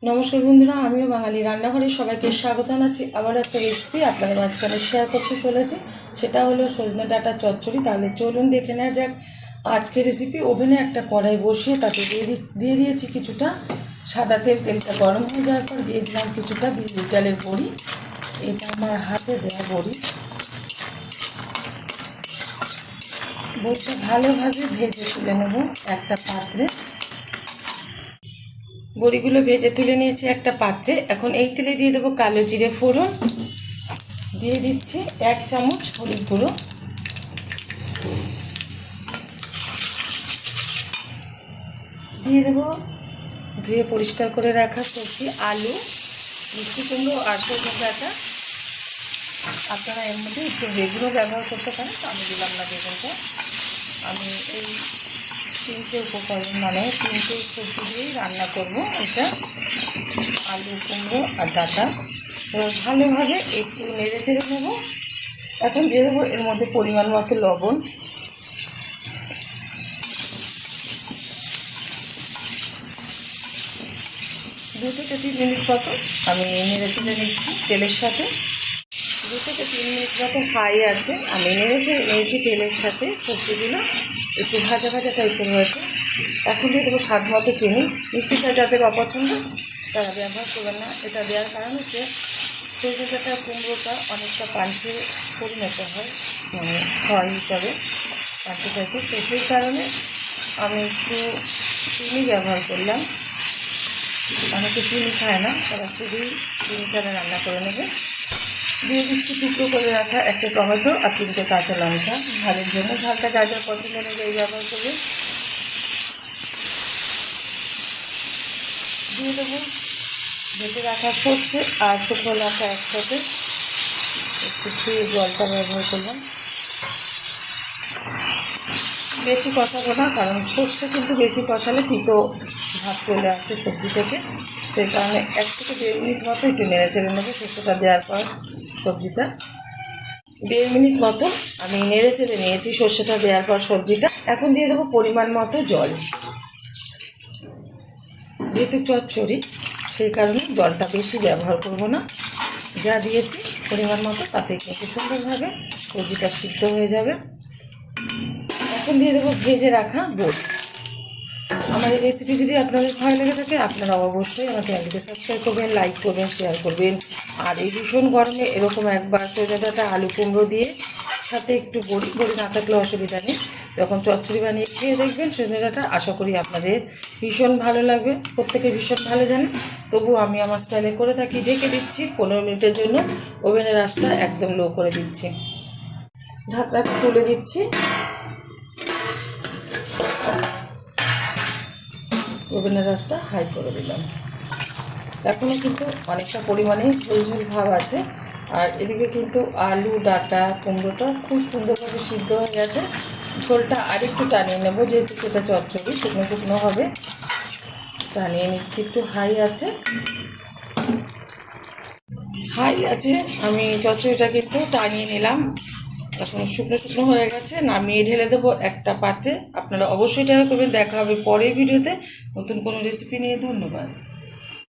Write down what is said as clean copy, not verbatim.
নমস্কার বন্ধুরা, আমিও বাঙালি রান্নাঘরে সবাইকে স্বাগত জানাচ্ছি। আবার একটা রেসিপি আপনাদের মাঝখানে শেয়ার করতে চলেছি, সেটা হলো সজনে ডাঁটা চচ্চড়ি। তাহলে চলুন দেখে নেওয়া যাক আজকের রেসিপি। ওভেনে একটা কড়াই বসিয়ে তাতে দিয়ে দিয়েছি কিছুটা সাদা তেল। তেলটা গরম হয়ে যাওয়ার পর দিয়ে দিলাম কিছুটা বিউলির ডালের বড়ি। এটা আমার হাতে দেওয়া বড়ি। বড়িটা ভালোভাবে ভেজে তুলে নেব একটা পাত্রে। বড়িগুলো ভেজে তুলে নিয়েছি একটা পাত্রে। এখন এই তেলে দিয়ে দেবো কালো জিরে ফোড়ন, দিয়ে দিচ্ছি 1 চামচ হলুদ গুঁড়ো, দিয়ে দেবো ধুয়ে পরিষ্কার করে রাখা সবজি আলু, মিষ্টি কুমড়ো আর সজনে ডাঁটা। আপনারা এর মধ্যে একটু বেগুনও ব্যবহার করতে পারেন, তো আমি দিলাম না বেগুনটা। আমি এই তিনটে উপকরণ মানে তিনটে সবজি দিয়েই রান্না করবো। এটা আলু, কুমড়ো আর ডাঁটা। ভালোভাবে একটু নেড়ে চেড়ে নেবো। এখন দিয়ে দেবো এর মধ্যে পরিমাণ মতো লবণ, দু থেকে 3 মিনিট মতো আমি নেড়ে চেড়ে নিচ্ছি তেলের সাথে। 2 থেকে 3 মিনিট মতো হাই আছে আমি নেড়ে চেড়ে নিয়েছি তেলের সাথে। সবজিগুলো একটু ভাজা ভাজা টাইপের হয়েছে। এখন দিয়ে দেবো স্বাদ মতো চিনি। মিষ্টিটা যাদের অপছন্দ তারা ব্যবহার করবেন না। এটা দেওয়ার কারণ হচ্ছে সজনে ডাঁটা কুমড়োটা অনেকটা পাঞ্চে পরিণত হয়, মানে খাওয়ার হিসাবে পাঞ্চে টাইপের। তো সেই কারণে আমি একটু চিনি ব্যবহার করলাম। অনেকে চিনি খায় না, তারা শুধুই চিনি ছাড়া রান্না করে নেবে। দিয়ে দিচ্ছি টুকরো করে রাখা একটা টমেটো আর 3টে কাঁচা লঙ্কা। ঝালের জন্য ঝালটা যা যা পছন্দ অনুযায়ী ব্যবহার করবে। দিয়ে দেবো ভেজে রাখা সর্ষে আর শুকনো লঙ্কা একসাথে, একটু ধুয়ে জলটা ব্যবহার করলাম। বেশি কষাবো না, কারণ সর্ষে কিন্তু বেশি কষালে তিতো ভাব চলে আসছে সবজি থেকে। সেই কারণে 1 থেকে 1.5 মিনিট মতো একটু নেড়ে চেড়ে নেবো। সর্ষেটা দেওয়ার পর সবজিটা 1.5 মিনিট মতো আমি নেড়ে চেড়ে নিয়েছি সর্ষেটা দেওয়ার পর সবজিটা। এখন দিয়ে দেবো পরিমাণ মতো জল। যেহেতু চচ্চড়ি সেই কারণে জলটা বেশি ব্যবহার করব না, যা দিয়েছি পরিমাণ মতো তাতে কিন্তু সুন্দরভাবে সবজিটা সিদ্ধ হয়ে যাবে। এখন দিয়ে দেবো ভেজে রাখা বড়ি। আমার এই রেসিপি যদি আপনাদের ভালো লেগে থাকে আপনারা অবশ্যই আমার চ্যানেলকে সাবস্ক্রাইব করবেন, লাইক করবেন, শেয়ার করবেন। আর এই ভীষণ গরমে এরকম একবার সজনে ডাঁটা আলু কুমড়ো দিয়ে সাথে একটু বড়ি না থাকলে অসুবিধা নেই, যখন চচ্চড়ি বানিয়ে খেয়ে দেখবেন সজনে ডাঁটা। আশা করি আপনাদের ভীষণ ভালো লাগবে, প্রত্যেকে ভীষণ ভালো জানেন। তবু আমি আমার স্টাইলে করে থাকি। ঢেকে দিচ্ছি 15 মিনিটের জন্য। ওভেনের আঁচটা একদম লো করে দিচ্ছি। ঢাকনাটা তুলে দিচ্ছি। ওভেনের আঁচটা হাই করে দিলাম। এখনও কিন্তু অনেকটা পরিমাণে ঝোল ঝোল ভাব আছে। আর এদিকে কিন্তু আলু ডাঁটা কুমড়োটা খুব সুন্দরভাবে সিদ্ধ হয়ে গেছে। ঝোলটা আরেকটু টানিয়ে নেব, যেহেতু সেটা চচ্চড়ি শুকনো শুকনো হবে। টানিয়ে নিচ্ছি, একটু হাই আছে আমি চচ্চড়িটা কিন্তু টানিয়ে নিলাম। এখন শুকনো শুকনো হয়ে গেছে, নামিয়ে ঢেলে দেবো একটা পাত্রে। আপনারা অবশ্যই ট্রাই করবেন। দেখা হবে পরের ভিডিওতে নতুন কোনো রেসিপি নিয়ে। ধন্যবাদ।